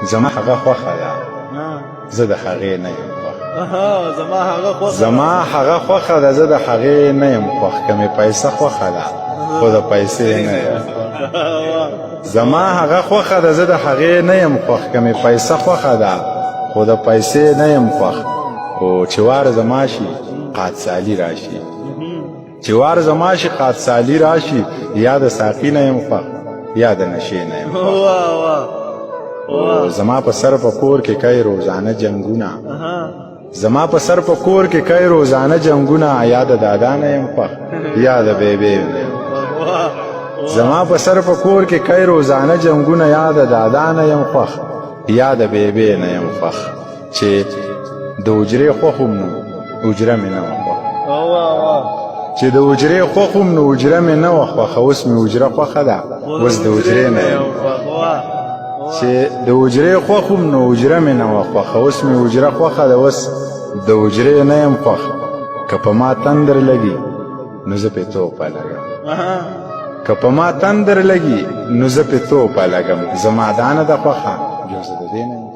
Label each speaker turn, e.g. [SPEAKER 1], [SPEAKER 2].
[SPEAKER 1] زما هغه خوښه ده زه د هغې نه یم خوښ زما هغه خوښه ده زه د هغې نه یم خوښ که مې پیسه خوښه ده خو د پیسې نه یم زما هغه خوښه ده زه د هغې نه یم خوښ که مې پیسه خوښه ده خو د پیسې نه یم خوښ خو چې وار زما شي قادسالي راشي چې وار زما شي قادسالي راشي یا د ساقي نه یم خوښ یا د نشې نه یم زما په سر په کور کې کوي روزانه جنګونه زما په سر په کور کې کوي روزانه جنګونه یا د دادا نه یم خوښ یا د بیبې نه یم زما په سر په کور کې کوي روزانه جنګونه یا د دادا نه یم خوښ یا د بیبې نه یم خوښ چې د حجرې خوښ هم نو حجره مې نه وه خوښ چې د حجرې خوښ هم نو حجره مې نه وه خوښه اوس مې حجره خوښه ده اوس د حجرې نه یم چې د حجرې خوښ هم نو حجره مې نه وه خوښه اوس مې حجره خوښه ده اوس د حجرې نه یم خوښ که په ما تندر لګي نو زه پې توپه لګم که په ما تندر لګي نو زه پې توپه لګم زما دا نه ده خوښه جو زه د دې نه یم